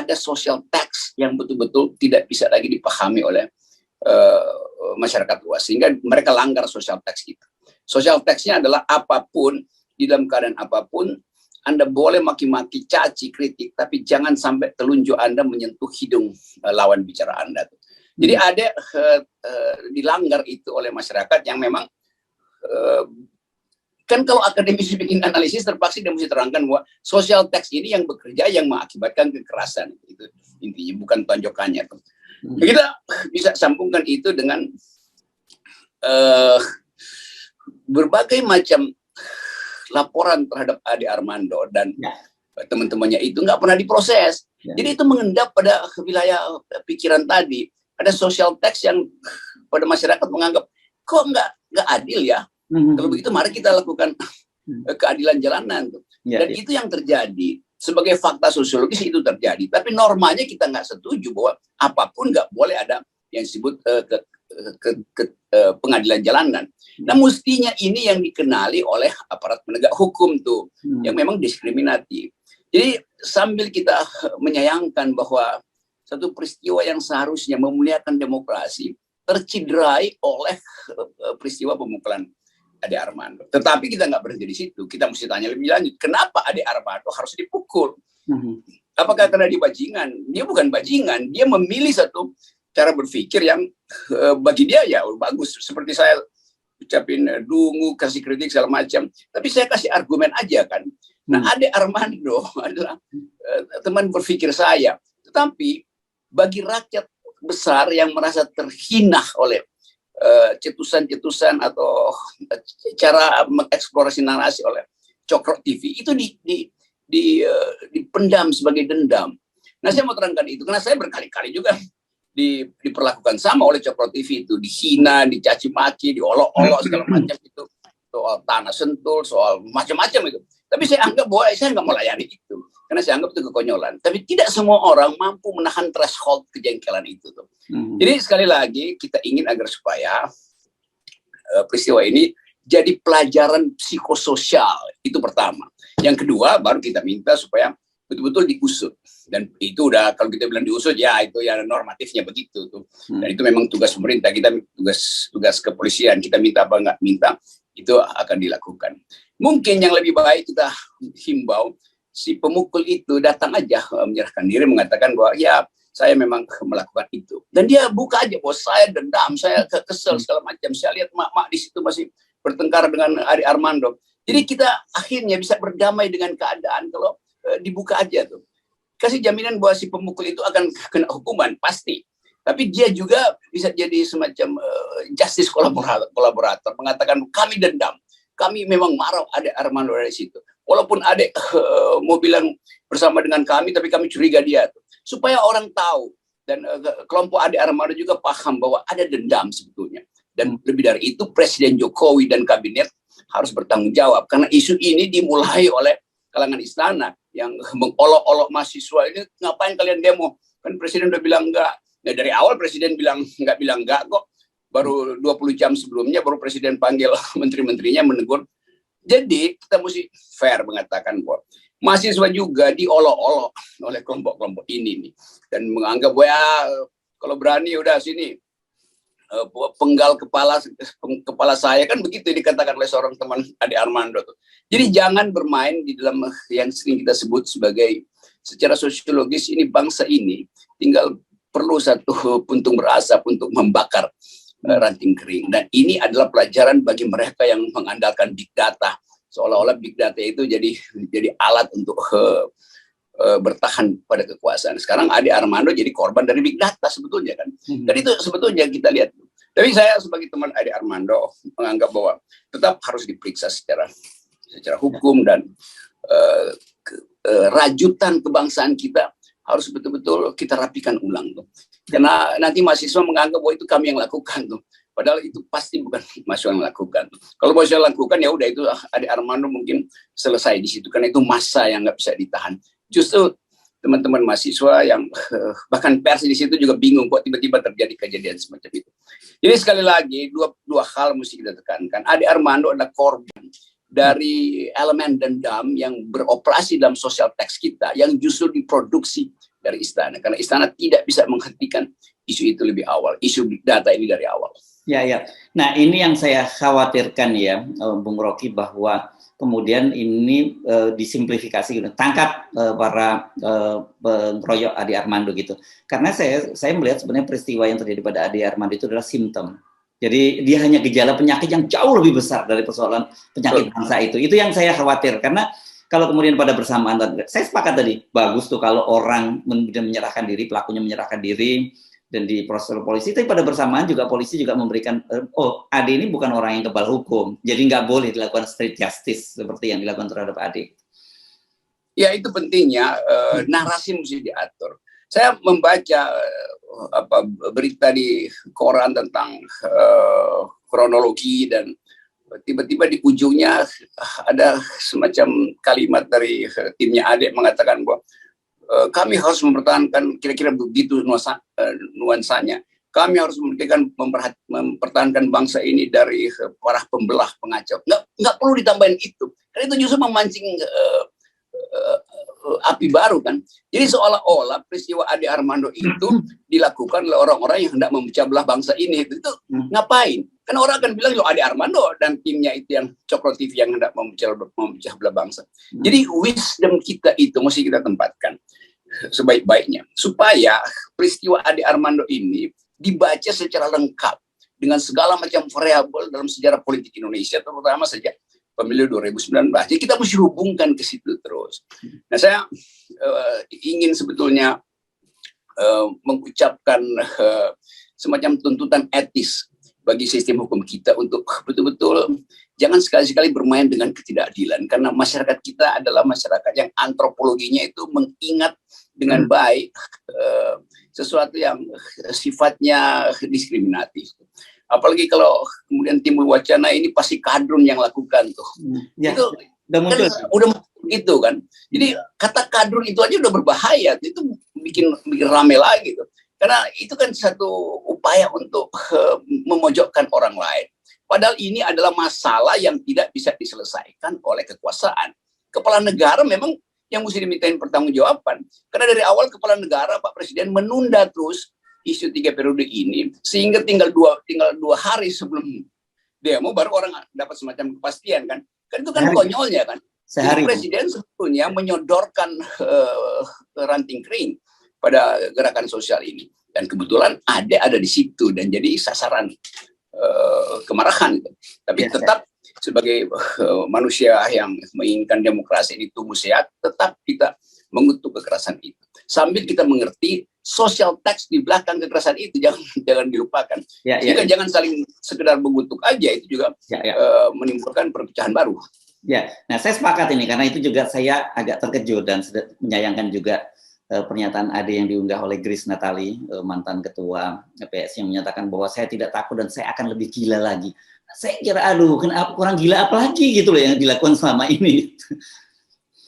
ada social tax yang betul-betul tidak bisa lagi dipahami oleh masyarakat luas, sehingga mereka langgar social tax itu. Social tax-nya adalah apapun, di dalam keadaan apapun, Anda boleh maki-maki, caci, kritik, tapi jangan sampai telunjuk Anda menyentuh hidung lawan bicara Anda. Jadi ada dilanggar itu oleh masyarakat yang memang kan kalau akademisi bikin analisis terpaksa dia mesti terangkan bahwa social tax ini yang bekerja yang mengakibatkan kekerasan, itu intinya, bukan tonjokannya. Kita bisa sambungkan itu dengan berbagai macam laporan terhadap Ade Armando dan teman-temannya itu nggak pernah diproses. Jadi itu mengendap pada wilayah pikiran tadi. Ada social tax yang pada masyarakat menganggap kok nggak adil ya. Kalau begitu mari kita lakukan keadilan jalanan. Dan itu yang terjadi. Sebagai fakta sosiologis itu terjadi. Tapi normanya kita nggak setuju bahwa apapun nggak boleh ada yang disebut pengadilan jalanan. Nah, mestinya ini yang dikenali oleh aparat penegak hukum tuh, yang memang diskriminatif. Jadi sambil kita menyayangkan bahwa satu peristiwa yang seharusnya memuliakan demokrasi terciderai oleh peristiwa pemukulan Ade Armando. Tetapi kita nggak berhenti di situ. Kita mesti tanya lebih lanjut, kenapa Ade Armando harus dipukul? Apakah karena dia bajingan? Dia bukan bajingan. Dia memilih satu cara berpikir yang bagi dia ya bagus. Seperti saya ucapin dungu, kasih kritik segala macam. Tapi saya kasih argumen aja kan. Nah, Ade Armando adalah teman berpikir saya. Tetapi bagi rakyat besar yang merasa terhina oleh cetusan-cetusan atau cara mengeksplorasi narasi oleh Cokro TV, itu dipendam sebagai dendam. Nah, saya mau terangkan itu karena saya berkali-kali juga diperlakukan sama oleh Cokro TV itu, dihina, dicaci maki, diolok-olok segala macam itu, soal tanah sentul, soal macam-macam itu. Tapi saya anggap bahwa saya nggak mau layani itu, karena saya anggap itu kekonyolan. Tapi tidak semua orang mampu menahan threshold kejengkelan itu. Jadi sekali lagi kita ingin agar supaya peristiwa ini jadi pelajaran psikososial, itu pertama. Yang kedua baru kita minta supaya betul-betul diusut. Dan itu udah, kalau kita bilang diusut ya itu ya normatifnya begitu tuh. Dan itu memang tugas pemerintah, kita tugas kepolisian, kita minta apa nggak minta itu akan dilakukan. Mungkin yang lebih baik kita himbau si pemukul itu datang aja menyerahkan diri, mengatakan bahwa ya saya memang melakukan itu. Dan dia buka aja bahwa saya dendam, saya kesel segala macam. Saya lihat mak-mak di situ masih bertengkar dengan Ade Armando. Jadi kita akhirnya bisa berdamai dengan keadaan kalau dibuka aja tuh. Kasih jaminan bahwa si pemukul itu akan kena hukuman pasti. Tapi dia juga bisa jadi semacam justice kolaborator, mengatakan kami dendam, kami memang marah Ade Armando dari situ. Walaupun Ade mau bilang bersama dengan kami, tapi kami curiga dia. Supaya orang tahu dan kelompok Ade Armando juga paham bahwa ada dendam sebetulnya. Dan lebih dari itu Presiden Jokowi dan kabinet harus bertanggung jawab karena isu ini dimulai oleh kalangan istana yang mengolok-olok mahasiswa ini, ngapain kalian demo? Kan Presiden udah bilang enggak. Ya, dari awal Presiden bilang enggak kok. Baru 20 jam sebelumnya baru Presiden panggil menteri-menterinya menegur. Jadi kita mesti fair mengatakan bahwa mahasiswa juga diolok-olok oleh kelompok-kelompok ini nih, dan menganggap bahwa ya, kalau berani udah sini penggal kepala saya, kan begitu dikatakan oleh seorang teman Ade Armando tuh. Jadi jangan bermain di dalam yang sering kita sebut sebagai, secara sosiologis ini bangsa ini tinggal perlu satu puntung berasap untuk membakar ranting kering. Dan ini adalah pelajaran bagi mereka yang mengandalkan big data, seolah-olah big data itu jadi alat untuk bertahan pada kekuasaan. Sekarang Ade Armando jadi korban dari big data sebetulnya kan. Dan itu sebetulnya kita lihat. Tapi saya sebagai teman Ade Armando menganggap bahwa tetap harus diperiksa secara hukum, dan rajutan kebangsaan kita harus betul-betul kita rapikan ulang tuh. Karena nanti mahasiswa menganggap bahwa itu kami yang lakukan tuh. Padahal itu pasti bukan mahasiswa yang lakukan. Kalau mahasiswa lakukan ya udah, itu Ade Armando mungkin selesai di situ, karena itu massa yang nggak bisa ditahan. Justru teman-teman mahasiswa yang bahkan pers di situ juga bingung kok tiba-tiba terjadi kejadian semacam itu. Jadi sekali lagi dua hal mesti kita tekankan. Ade Armando adalah korban dari elemen dendam yang beroperasi dalam sosial teks kita, yang justru diproduksi dari istana, karena istana tidak bisa menghentikan isu itu lebih awal, isu big data ini dari awal. Ya, ya. Nah, ini yang saya khawatirkan ya, Bung Rocky, bahwa kemudian ini disimplifikasi gitu. Tangkap para pengeroyok Ade Armando gitu. Karena saya melihat sebenarnya peristiwa yang terjadi pada Ade Armando itu adalah simptom. Jadi dia hanya gejala penyakit yang jauh lebih besar dari persoalan penyakit bangsa itu. Itu yang saya khawatir, karena kalau kemudian pada bersamaan, saya sepakat tadi, bagus tuh kalau orang menyerahkan diri, pelakunya menyerahkan diri, dan di proses polisi, tapi pada bersamaan juga polisi juga memberikan, oh Ade ini bukan orang yang kebal hukum, jadi nggak boleh dilakukan street justice seperti yang dilakukan terhadap Ade. Ya, itu pentingnya, narasi mesti diatur. Saya membaca berita di koran tentang kronologi, dan tiba-tiba di ujungnya ada semacam kalimat dari timnya Ade mengatakan bahwa kami harus mempertahankan, kira-kira begitu nuansanya. Kami harus mempertahankan bangsa ini dari para pembelah pengacau. Nggak perlu ditambahin itu. Karena itu justru memancing api baru kan. Jadi seolah-olah peristiwa Ade Armando itu dilakukan oleh orang-orang yang hendak memecah belah bangsa ini. Itu ngapain? Karena orang akan bilang, Ade Armando dan timnya itu yang Cokro TV yang hendak memecah belah bangsa. Jadi wisdom kita itu mesti kita tempatkan sebaik-baiknya, supaya peristiwa Ade Armando ini dibaca secara lengkap dengan segala macam variabel dalam sejarah politik Indonesia, terutama sejak pemilu 2019. Jadi kita mesti hubungkan ke situ terus. Nah, saya ingin sebetulnya mengucapkan semacam tuntutan etis bagi sistem hukum kita untuk betul-betul jangan sekali-sekali bermain dengan ketidakadilan, karena masyarakat kita adalah masyarakat yang antropologinya itu mengingat dengan baik sesuatu yang sifatnya diskriminatif. Apalagi kalau kemudian timbul wacana ini pasti kadrun yang lakukan tuh. Ya, itu udah gitu kan. Jadi kata kadrun itu aja udah berbahaya. Itu bikin rame lagi tuh. Karena itu kan satu upaya untuk memojokkan orang lain. Padahal ini adalah masalah yang tidak bisa diselesaikan oleh kekuasaan. Kepala negara memang yang mesti dimintain pertanggungjawaban. Karena dari awal kepala negara, Pak Presiden menunda terus isu 3 periode ini, sehingga tinggal dua hari sebelum demo baru orang dapat semacam kepastian kan. Kan itu kan konyolnya kan. Jadi Presiden sebetulnya menyodorkan ranting kering pada gerakan sosial ini, dan kebetulan ada di situ dan jadi sasaran kemarahan. Tapi tetap sebagai manusia yang menginginkan demokrasi ini tumbuh sehat, tetap kita mengutuk kekerasan itu sambil kita mengerti social tax di belakang kekerasan itu, jangan dilupakan. Jangan saling sekedar mengutuk aja, itu juga menimbulkan perpecahan baru. Ya, nah saya sepakat ini, karena itu juga saya agak terkejut dan menyayangkan juga pernyataan Ade yang diunggah oleh Grace Natali, mantan ketua PSI, yang menyatakan bahwa saya tidak takut dan saya akan lebih gila lagi. Saya kira, aduh, kenapa kurang gila apa lagi gitu loh yang dilakukan selama ini.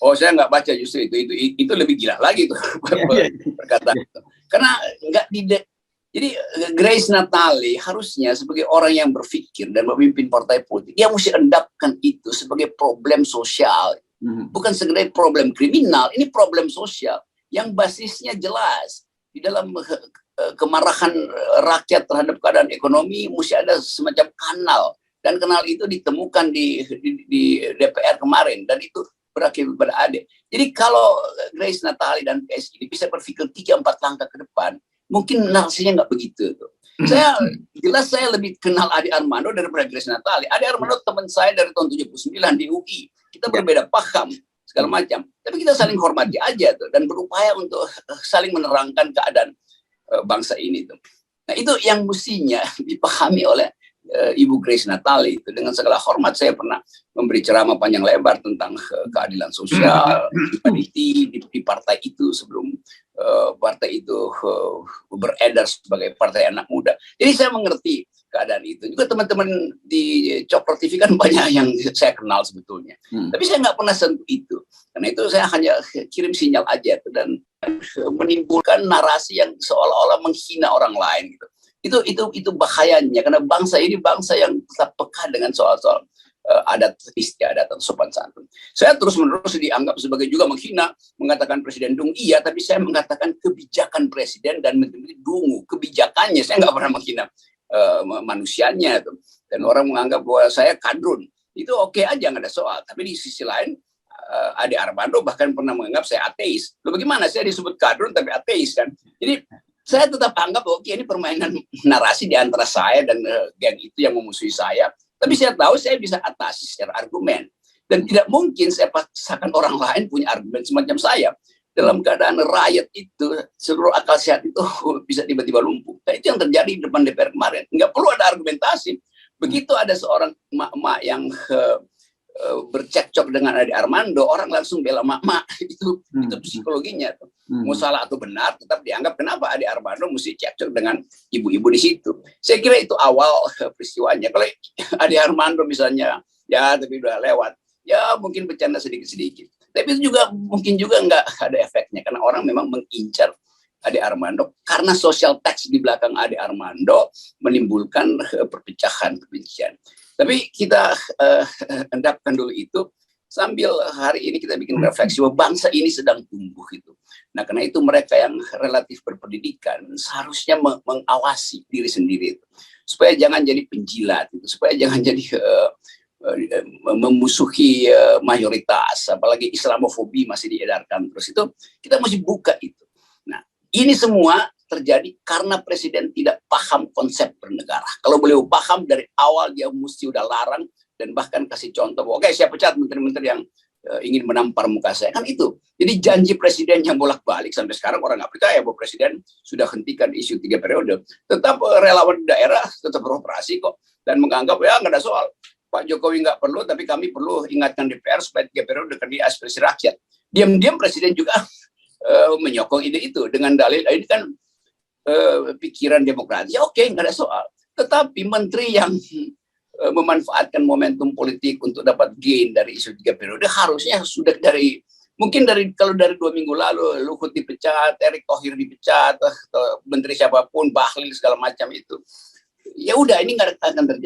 Oh, saya nggak baca justru itu lebih gila lagi tuh perkataan itu. Karena nggak jadi Grace Natali harusnya sebagai orang yang berpikir dan memimpin partai politik, dia mesti endapkan itu sebagai problem sosial, bukan sekedar problem kriminal. Ini problem sosial yang basisnya jelas di dalam kemarahan rakyat terhadap keadaan ekonomi. Mesti ada semacam kanal, dan kanal itu ditemukan di DPR kemarin, dan itu berakhir pada Ade. Jadi kalau Grace Natali dan PSI bisa berpikir 3-4 langkah ke depan, mungkin narasinya nggak begitu tuh. Saya lebih kenal Ade Armando daripada Grace Natali. Ade Armando teman saya dari tahun 79 di UI. Kita berbeda paham segala macam, tapi kita saling hormati aja tuh, dan berupaya untuk saling menerangkan keadaan bangsa ini tuh. Nah, itu yang mestinya dipahami oleh Ibu Grace Natali itu. Dengan segala hormat, saya pernah memberi ceramah panjang lebar tentang keadilan sosial di partai itu sebelum partai itu beredar sebagai partai anak muda. Jadi saya mengerti keadaan itu. Juga teman-teman di Cokro TV kan banyak yang saya kenal sebetulnya. Tapi saya nggak pernah sentuh itu. Karena itu saya hanya kirim sinyal aja tuh, dan menimbulkan narasi yang seolah-olah menghina orang lain gitu. Itu bahayanya, karena bangsa ini bangsa yang tetap peka dengan soal-soal adat istiadat atau sopan santun. Saya terus-menerus dianggap sebagai juga menghina, mengatakan presiden dungu. Iya, tapi saya mengatakan kebijakan presiden dan menteri dungu. Kebijakannya, saya nggak pernah menghina manusianya. Dan orang menganggap bahwa saya kadrun. Itu oke aja, nggak ada soal. Tapi di sisi lain, Ade Armando bahkan pernah menganggap saya ateis. Lalu bagaimana saya disebut kadrun tapi ateis kan? Jadi saya tetap anggap bahwa ini permainan narasi di antara saya dan geng itu yang memusuhi saya. Tapi saya tahu saya bisa atasi secara argumen. Dan tidak mungkin saya paksakan orang lain punya argumen semacam saya. Dalam keadaan rakyat itu, seluruh akal sehat itu bisa tiba-tiba lumpuh. Dan itu yang terjadi di depan DPR kemarin. Nggak perlu ada argumentasi. Begitu ada seorang emak-emak yang bercekcok dengan Ade Armando, orang langsung bela emak-emak. Itu psikologinya. Mau salah atau benar, tetap dianggap kenapa Ade Armando mesti cekcok dengan ibu-ibu di situ. Saya kira itu awal peristiwanya. Kalau Ade Armando misalnya, ya tapi udah lewat, ya mungkin bercanda sedikit-sedikit. Tapi itu juga mungkin juga nggak ada efeknya, karena orang memang mengincar Ade Armando, karena social tax di belakang Ade Armando menimbulkan perpecahan, kebencian. Tapi kita endapkan dulu itu, sambil hari ini kita bikin refleksi bahwa bangsa ini sedang tumbuh itu. Nah, karena itu mereka yang relatif berpendidikan seharusnya mengawasi diri sendiri itu, supaya jangan jadi penjilat itu, supaya jangan jadi memusuhi mayoritas, apalagi Islamofobi masih diedarkan terus. Itu kita mesti buka itu. Nah, ini semua terjadi karena presiden tidak paham konsep bernegara. Kalau beliau paham dari awal, dia mesti udah larang dan bahkan kasih contoh bahwa oke, saya pecat menteri-menteri yang ingin menampar muka saya. Kan itu. Jadi janji presiden yang bolak-balik sampai sekarang orang nggak percaya bahwa presiden sudah hentikan isu 3 periode. Tetap relawan daerah tetap beroperasi kok dan menganggap ya nggak ada soal. Pak Jokowi nggak perlu, tapi kami perlu ingatkan DPR supaya 3 periode karena aspirasi rakyat. Diam-diam presiden juga menyokong ide itu dengan dalil ini kan pikiran demokratis. Ya oke, nggak ada soal. Tetapi menteri yang memanfaatkan momentum politik untuk dapat gain dari isu 3 periode harusnya sudah kalau dari 2 minggu lalu Luhut dipecat, Erick Thohir dipecat, atau menteri siapapun, Bahlil segala macam itu. Ya udah, ini nggak akan terjadi.